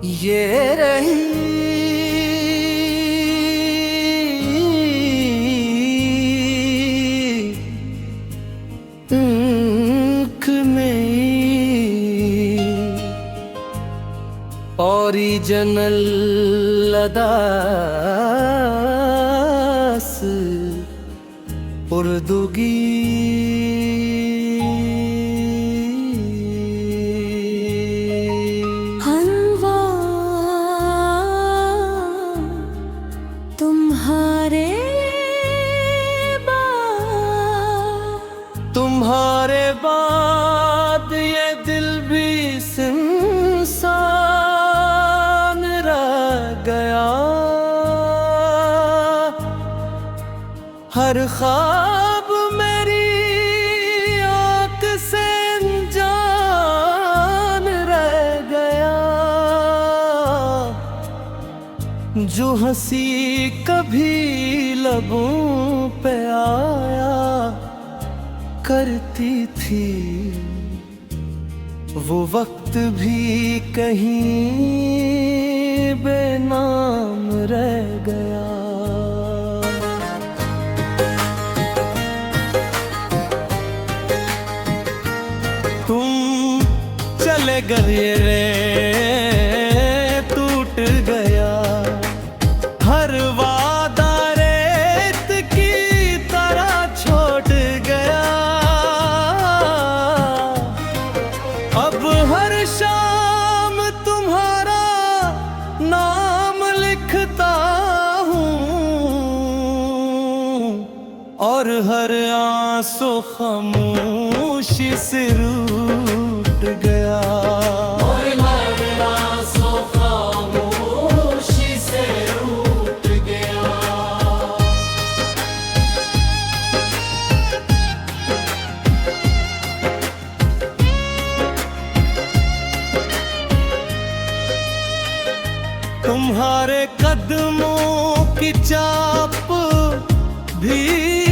ये रही आँख में ओरिजिनल अदास उर्दूगी तुम्हारे बाद ये दिल भी सुनसान रह गया। हर ख्वाब मेरी आँख से अनजान रह गया। जो हंसी कभी लबों पे आया करती थी, वो वक्त भी कहीं बेनाम रह गया। तुम चले गए रे टूट गया हर वादा रेत की तरह छोड़ गया। अब हर शाम तुम्हारा नाम लिखता हूँ और हर आंसू खामोशी से रूठ गया। तुम्हारे कदमों की चाप भी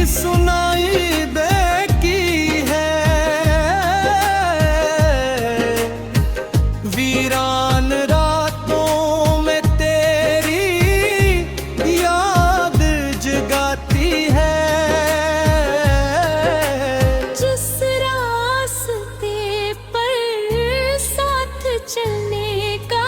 सुनाई देती है। वीरान रातों में तेरी याद जगाती है। जिस रास्ते पर साथ चलने का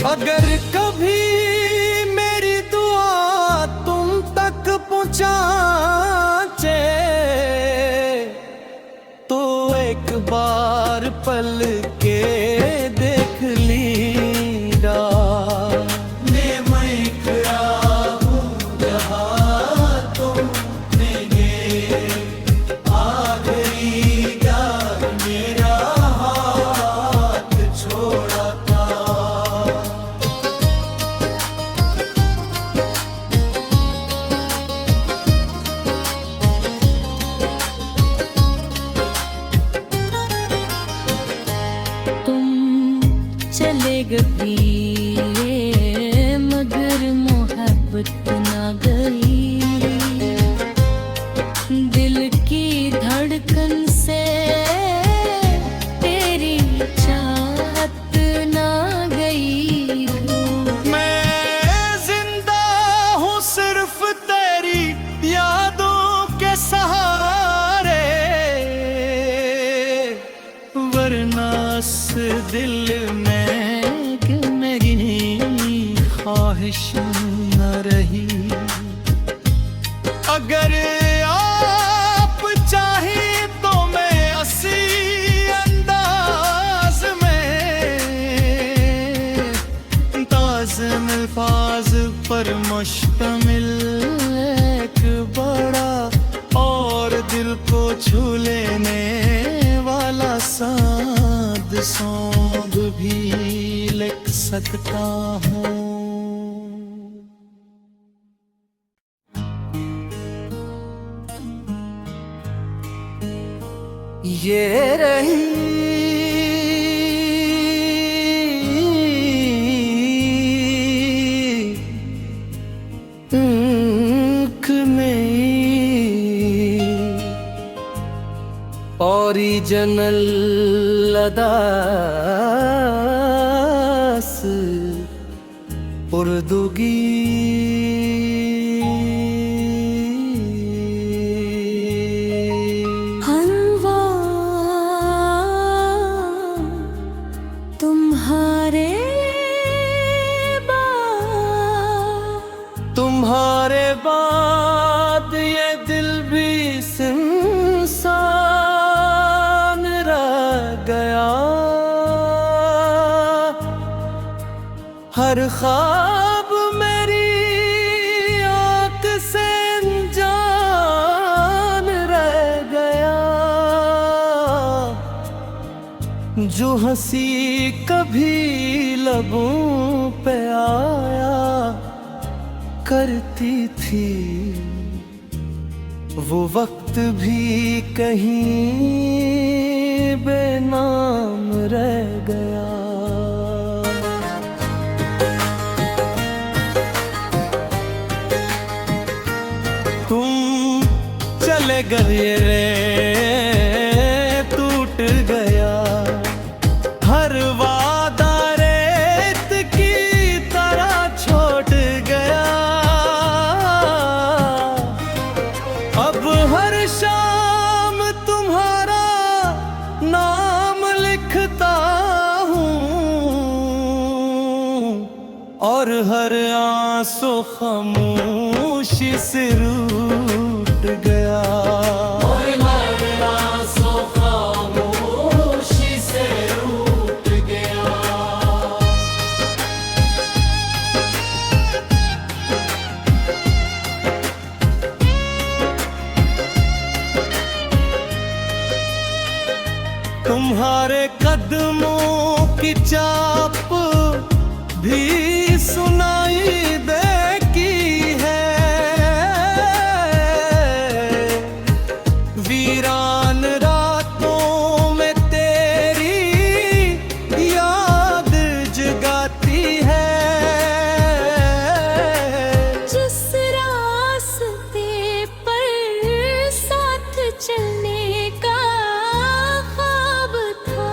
अगर कभी मेरी दुआ तुम तक पहुँचे तो एक बार पल के देख लीरा। मैं खड़ा हूँ जहाँ तुम आखिरी यार मेरा हाथ छोड़ा था। चले गई मगर मोहब्बत ना गई। दिल की धड़कन से तेरी चाहत ना गई। मैं जिंदा हूँ सिर्फ तेरी यादों के सहारे, वरना इस दिल में ख्वाहिश न रही। अगर आप चाहे तो मैं असी अंदाज में ताज़म अल्फाज पर मुश्तमिल एक बड़ा और दिल को छू लेने वाला साद सॉन्ग भी लिख सकता हूँ। ये रही ओरिजिनल अदास उर्दूगी हलवा तुम्हारे तुम्हारे बाद ये दिल भी सुनसान रह गया। हर ख्वाब मेरी आँख से जान रह गया। जो हंसी कभी लबों पे आया करती थी, वो वक्त भी कहीं बेनाम रह गया। तुम चले गए रे टूट गया हर वादा रेत की तरह छोड़ गया। अब हर शाम तुम्हारा नाम लिखता हूँ और हर आंसू खामोशी से रूठ गया। और हर आंसू खामोशी से रूठ गया। तुम्हारे कदमों की चाप भी सुनाई देती है। वीरान रातों में तेरी याद जगाती है। जिस रास्ते पर साथ चलने का ख्वाब था,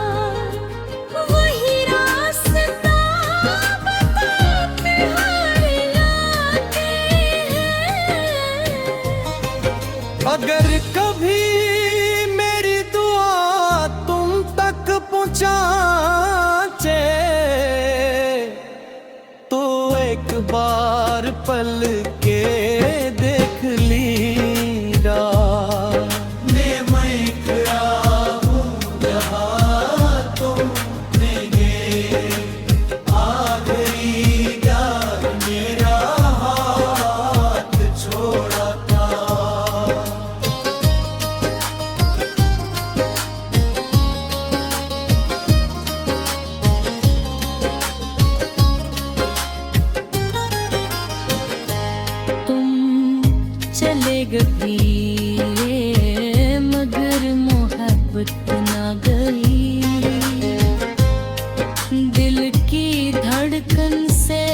वही रास्ता बताते हार लाते हैं। अगर कभी मेरी दुआ तुम तक पहुँचे तो एक बार पल के देख लीरा। मैं इकरा हूँ जहाँ तुमने ये आखिरी यार मेरा हाथ छोड़ा था। तुम चले गए मगर मोहब्बत ना गई। दिल की धड़कन से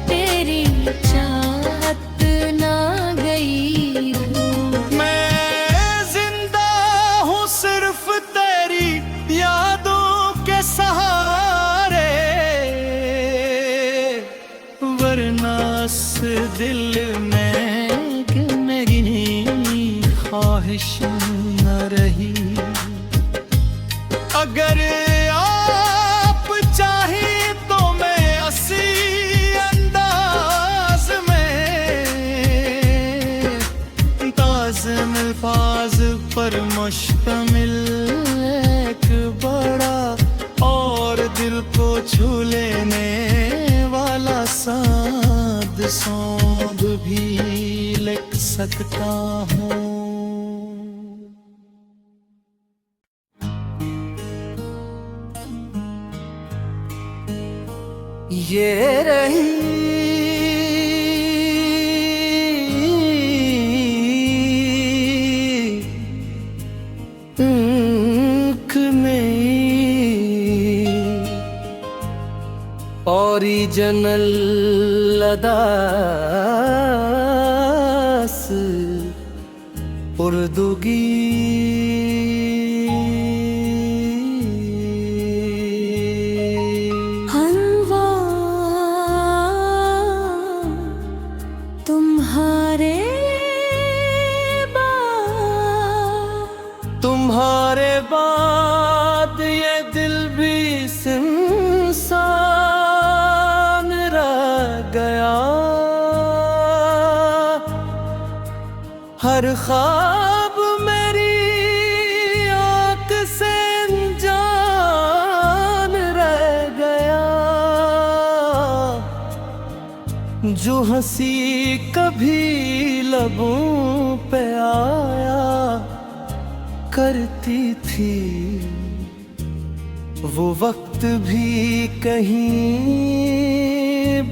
तेरी चाहत ना गई। मैं जिंदा हूँ सिर्फ तेरी यादों के सहारे, वरना इस दिल में मेरी ख्वाहिश न रही। अगर आप चाहे तो मैं इसी अंदाज में ताज़म अल्फाज पर मुश्तमिल एक बड़ा और दिल को छू लेने वाला साद सौंग भी लिख सकता हूँ। ये रही आँख में ओरिजिनल अदास उर्दूगी हलवा तुम्हारे तुम्हारे बाद ये दिल भी सुनसान रह गया। हर ख्वाब मेरी आँख से अनजान रह गया। जो हंसी कभी लबों पे आया करती थी, वो वक्त भी कहीं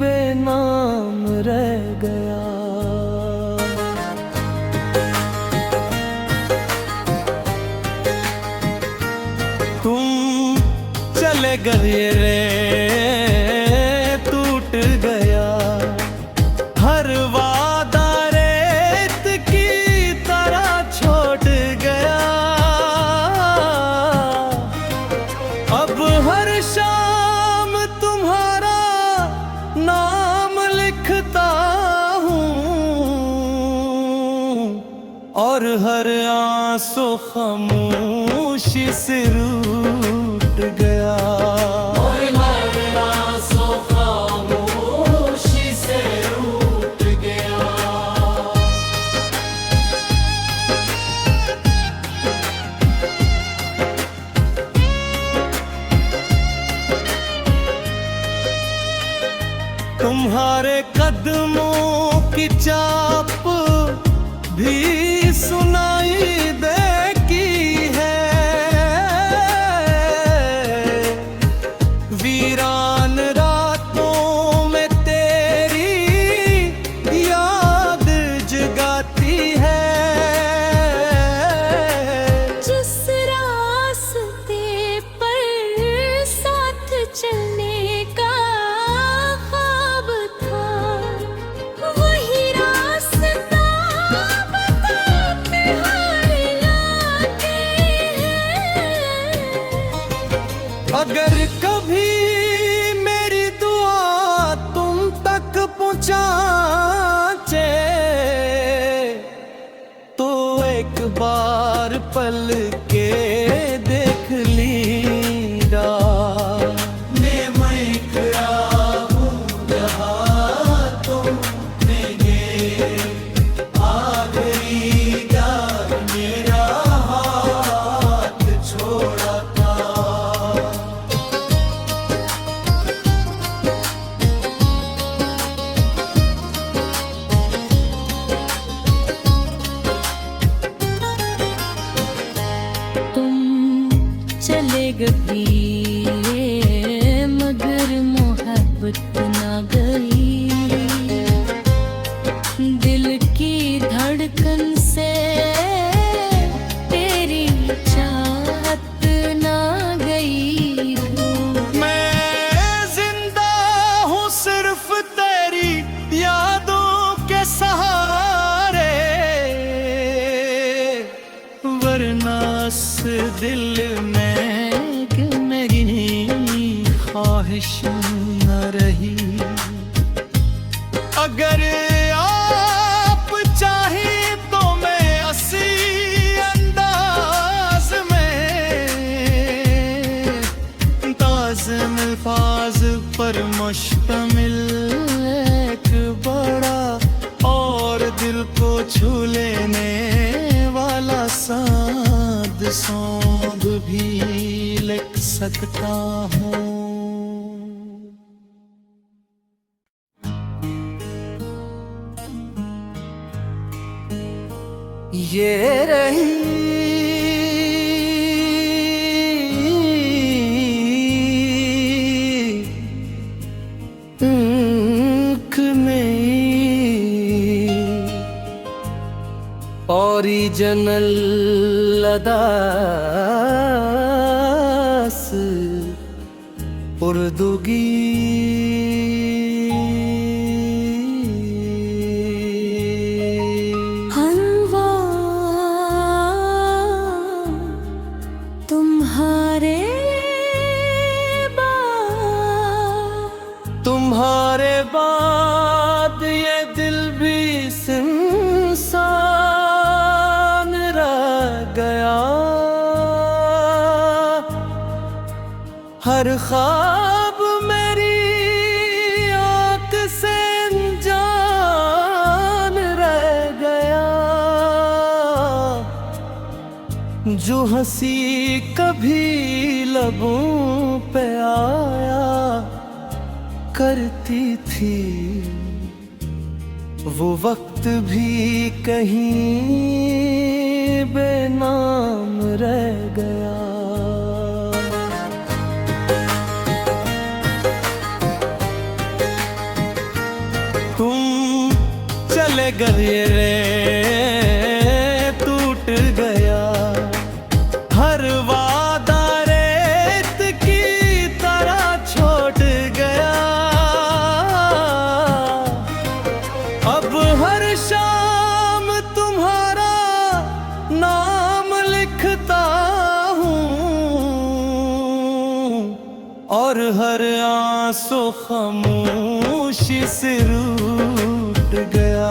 बेनाम रह गया। तुम चले गए रे, टूट गया हर वादा रेत की तरह छोड़ गया। अब हर शाम तुम्हारा नाम लिखता हूँ और हर आंसू खामोशी से रूठ गया। तुम्हारे कदमों की चाप भी सुनाई देती है। वीरान रातों में तेरी याद जगाती है। जिस रास्ते पर साथ चलने का ख्वाब था, वही रास्ता बताते हार लाते हैं। अगर कभी मेरी दुआ तुम तक पहुँचे तो एक बार पल के देख लीरा। मैं खराब हूँ जहाँ तुम आखिरी यार मेरा हाथ छोड़ा था। तुम चले गए मगर मोहब्बत ना गई। दिल की धड़कन से तेरी चाहत ना गई। मैं जिंदा हूँ सिर्फ तेरी यादों के सहारे, वरना इस दिल में मेरी ख्वाहिश न रही। अगर आप चाहे तो मैं हंसी अंदाज में ताज़म अल्फाज पर मुश्तमिल एक बड़ा और दिल को छू लेने वाला साद सौंग भी लिख सकता हूँ। ये रही आँख में ओरिजिनल अदास उर्दूगी हलवा हर ख्वाब मेरी आँख से अनजान रह गया, जो हंसी कभी लबों पे आया करती थी, वो वक्त भी कहीं बेनाम रह गया। तुम चले गए रे, टूट गया हर वादा, रेत की तरह छोड़ गया। अब हर शाम तुम्हारा नाम लिखता हूँ, और हर आंसू खामोशी से रूठ गया।